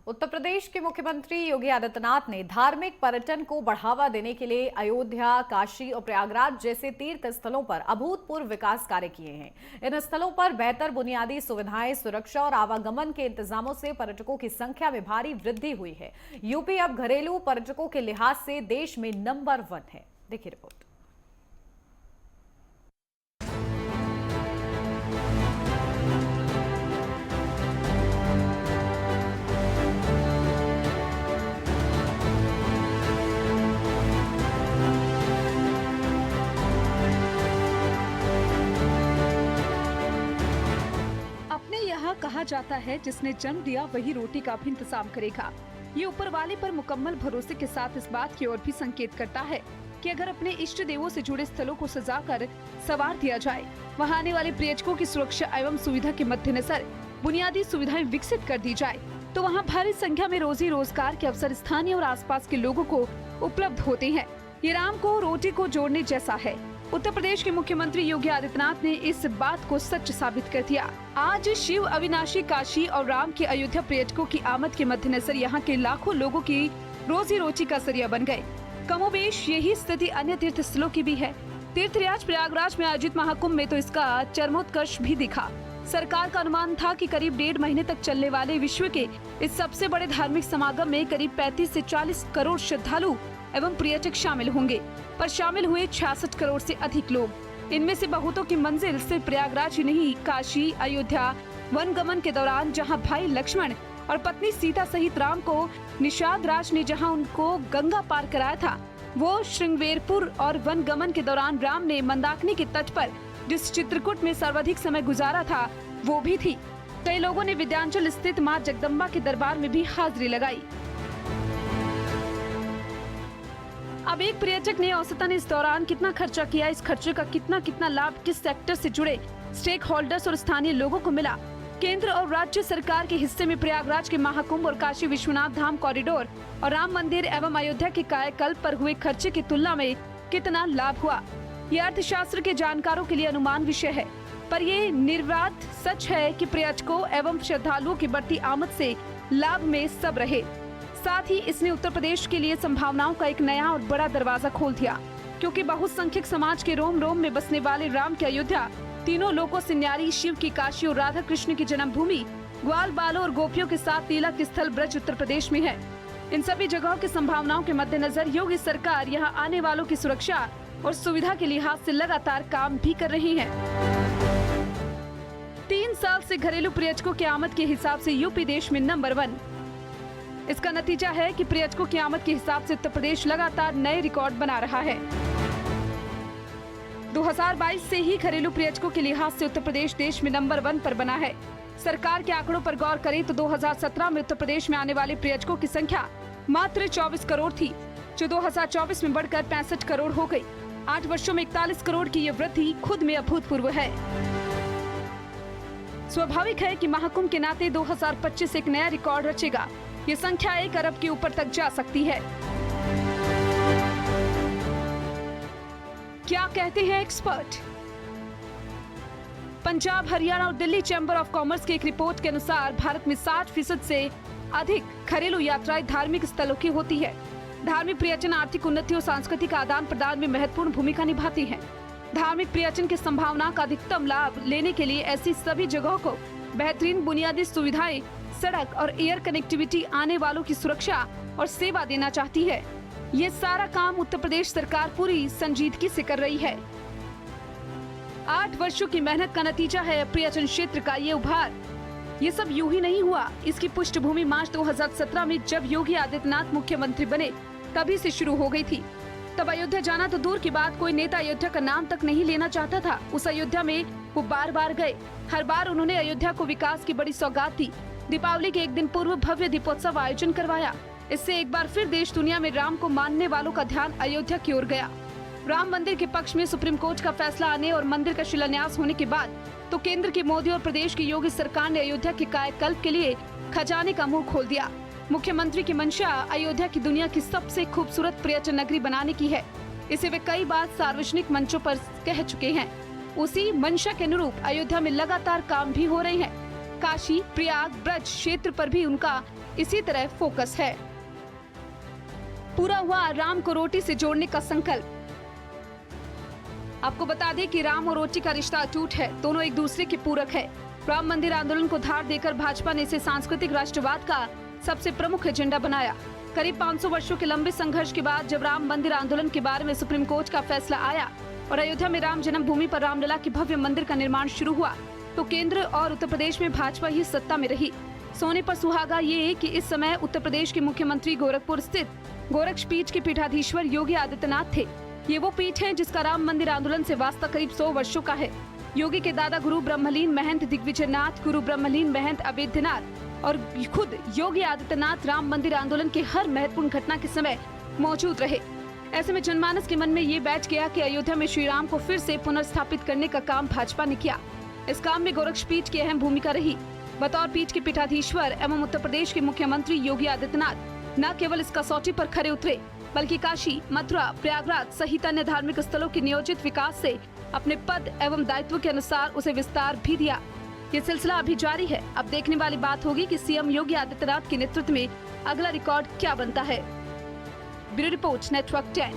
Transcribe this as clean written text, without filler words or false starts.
उत्तर प्रदेश के मुख्यमंत्री योगी आदित्यनाथ ने धार्मिक पर्यटन को बढ़ावा देने के लिए अयोध्या, काशी और प्रयागराज जैसे तीर्थ स्थलों पर अभूतपूर्व विकास कार्य किए हैं। इन स्थलों पर बेहतर बुनियादी सुविधाएं, सुरक्षा और आवागमन के इंतजामों से पर्यटकों की संख्या में भारी वृद्धि हुई है। यूपी अब घरेलू पर्यटकों के लिहाज से देश में नंबर 1 है। देखिए रिपोर्ट। यहाँ कहा जाता है जिसने जन्म दिया वही रोटी का भी इंतजाम करेगा। ये ऊपर वाले पर मुकम्मल भरोसे के साथ इस बात की ओर भी संकेत करता है कि अगर अपने इष्ट देवों से जुड़े स्थलों को सजाकर संवार दिया जाए, वहाँ आने वाले पर्यटकों की सुरक्षा एवं सुविधा के मद्देनजर बुनियादी सुविधाएं विकसित कर दी जाए, तो वहाँ भारी संख्या में रोजी रोजगार के अवसर स्थानीय और आसपास के लोगों को उपलब्ध होते हैं। ये राम को रोटी को जोड़ने जैसा है। उत्तर प्रदेश के मुख्यमंत्री योगी आदित्यनाथ ने इस बात को सच साबित कर दिया। आज शिव अविनाशी काशी और राम के अयोध्या पर्यटकों की आमद के मद्देनजर यहाँ के लाखों लोगों की रोजी रोटी का जरिया बन गए। कमोबेश यही स्थिति अन्य तीर्थ स्थलों की भी है। तीर्थराज प्रयागराज में आयोजित महाकुंभ में तो इसका चरमोत्कर्ष भी दिखा। सरकार का अनुमान था कि करीब 1.5 महीने तक चलने वाले विश्व के इस सबसे बड़े धार्मिक समागम में करीब 35 से 40 करोड़ श्रद्धालु एवं पर्यटक शामिल होंगे, पर शामिल हुए 66 करोड़ से अधिक लोग। इनमें से बहुतों की मंजिल सिर्फ प्रयागराज ही नहीं, काशी, अयोध्या वनगमन के दौरान जहां भाई लक्ष्मण और पत्नी सीता सहित राम को निषाद राज ने जहां उनको गंगा पार कराया था, वो श्रृंगवेरपुर और वनगमन के दौरान राम ने मंदाकिनी के तट पर जिस चित्रकूट में सर्वाधिक समय गुजारा था वो भी थी। कई लोगों ने विंध्याचल स्थित मां जगदम्बा के दरबार में भी हाजिरी लगाई। अब एक पर्यटक ने औसतन इस दौरान कितना खर्चा किया, इस खर्चे का कितना लाभ किस सेक्टर से जुड़े स्टेक होल्डर्स और स्थानीय लोगों को मिला, केंद्र और राज्य सरकार के हिस्से में प्रयागराज के महाकुंभ और काशी विश्वनाथ धाम कॉरिडोर और राम मंदिर एवं अयोध्या के कायाकल्प पर हुए खर्चे की तुलना में कितना लाभ हुआ, ये अर्थशास्त्र के जानकारों के लिए अनुमान विषय है। पर ये निर्विवाद सच है कि पर्यटकों एवं श्रद्धालुओं की बढ़ती आमद से लाभ में सब रहे। साथ ही इसने उत्तर प्रदेश के लिए संभावनाओं का एक नया और बड़ा दरवाजा खोल दिया, क्योंकि बहुसंख्यक समाज के रोम रोम में बसने वाले राम की अयोध्या, तीनों लोकों से न्यारी शिव की काशी और राधा कृष्ण की जन्मभूमि, ग्वाल बालों और गोपियों के साथ तिलक स्थल ब्रज उत्तर प्रदेश में है। इन सभी जगहों की संभावनाओं के मद्देनजर योगी सरकार यहाँ आने वालों की सुरक्षा और सुविधा के लिहाज से लगातार काम भी कर रही है। 3 साल से घरेलू पर्यटकों की आमद के हिसाब से यूपी देश में नंबर 1। इसका नतीजा है कि पर्यटकों की आमद के हिसाब से उत्तर प्रदेश लगातार नए रिकॉर्ड बना रहा है। 2022 से ही घरेलू पर्यटकों के लिहाज से उत्तर प्रदेश देश में नंबर 1 पर बना है। सरकार के आंकड़ों पर गौर करें तो 2017 में उत्तर प्रदेश में आने वाले पर्यटकों की संख्या मात्र 24 करोड़ थी, जो 2024 में बढ़कर 65 करोड़ हो गई। 8 वर्षों में 41 करोड़ की ये वृद्धि खुद में अभूतपूर्व है। स्वाभाविक है कि महाकुंभ के नाते 2025 एक नया रिकॉर्ड रचेगा। ये संख्या 1 अरब के ऊपर तक जा सकती है। क्या कहते हैं एक्सपर्ट? पंजाब, हरियाणा और दिल्ली चैम्बर ऑफ कॉमर्स की एक रिपोर्ट के अनुसार भारत में 60% से अधिक घरेलू यात्राएं धार्मिक स्थलों की होती है। धार्मिक पर्यटन आर्थिक उन्नति और सांस्कृतिक आदान प्रदान में महत्वपूर्ण भूमिका निभाती है। धार्मिक पर्यटन की संभावना का अधिकतम लाभ लेने के लिए ऐसी सभी जगहों को बेहतरीन बुनियादी सुविधाएं, सड़क और एयर कनेक्टिविटी, आने वालों की सुरक्षा और सेवा देना चाहती है। ये सारा काम उत्तर प्रदेश सरकार पूरी संजीदगी से कर रही है। 8 वर्षों की मेहनत का नतीजा है पर्यटन क्षेत्र का ये उभार। ये सब यूं ही नहीं हुआ। इसकी पृष्ठभूमि मार्च 2017 में जब योगी आदित्यनाथ मुख्यमंत्री बने तभी से शुरू हो गई थी। तब अयोध्या जाना तो दूर की बात, कोई नेता अयोध्या का नाम तक नहीं लेना चाहता था। उस अयोध्या में वो बार गए। हर बार उन्होंने अयोध्या को विकास की बड़ी सौगात दी। दीपावली के एक दिन पूर्व भव्य दीपोत्सव आयोजन करवाया। इससे एक बार फिर देश दुनिया में राम को मानने वालों का ध्यान अयोध्या की ओर गया। राम मंदिर के पक्ष में सुप्रीम कोर्ट का फैसला आने और मंदिर का शिलान्यास होने के बाद तो केंद्र की मोदी और प्रदेश की योगी सरकार ने अयोध्या के कायाकल्प के लिए खजाने का मुंह खोल दिया। मुख्यमंत्री की मंशा अयोध्या की दुनिया की सबसे खूबसूरत पर्यटन नगरी बनाने की है। इसे वे कई बार सार्वजनिक मंचों पर कह चुके हैं। उसी मंशा के अनुरूप अयोध्या में लगातार काम भी हो रहे हैं। काशी, प्रयाग, ब्रज क्षेत्र पर भी उनका इसी तरह फोकस है। पूरा हुआ राम को रोटी से जोड़ने का संकल्प। आपको बता दें कि राम और रोटी का रिश्ता अटूट है, दोनों एक दूसरे के पूरक है। राम मंदिर आंदोलन को धार देकर भाजपा ने इसे सांस्कृतिक राष्ट्रवाद का सबसे प्रमुख एजेंडा बनाया। करीब 500 वर्षों के लंबे संघर्ष के बाद जब राम मंदिर आंदोलन के बारे में सुप्रीम कोर्ट का फैसला आया और अयोध्या में राम जन्मभूमि पर रामलला के भव्य मंदिर का निर्माण शुरू हुआ, तो केंद्र और उत्तर प्रदेश में भाजपा ही सत्ता में रही। सोने पर सुहागा ये कि इस समय उत्तर प्रदेश के मुख्यमंत्री गोरखपुर स्थित गोरक्ष पीठ के पीठाधीश्वर योगी आदित्यनाथ थे। ये वो पीठ है जिसका राम मंदिर आंदोलन से वास्ता करीब 100 वर्षों का है। योगी के दादा गुरु ब्रह्मलीन महंत दिग्विजयनाथ, गुरु ब्रह्मलीन महंत अवेद्यनाथ और खुद योगी आदित्यनाथ राम मंदिर आंदोलन के हर महत्वपूर्ण घटना के समय मौजूद रहे। ऐसे में जनमानस के मन में ये बैठ गया कि अयोध्या में श्री राम को फिर से पुनर्स्थापित करने का काम भाजपा ने किया। इस काम में गोरक्ष पीठ की अहम भूमिका रही। बतौर पीठ के पीठाधीश्वर एवं उत्तर प्रदेश के मुख्यमंत्री योगी आदित्यनाथ न केवल इस कसौटी पर खरे उतरे, बल्कि काशी, मथुरा, प्रयागराज सहित अन्य धार्मिक स्थलों के नियोजित विकास से अपने पद एवं दायित्व के अनुसार उसे विस्तार भी दिया। ये सिलसिला अभी जारी है। अब देखने वाली बात होगी कि सीएम योगी आदित्यनाथ के नेतृत्व में अगला रिकॉर्ड क्या बनता है। Bureau report, network 10।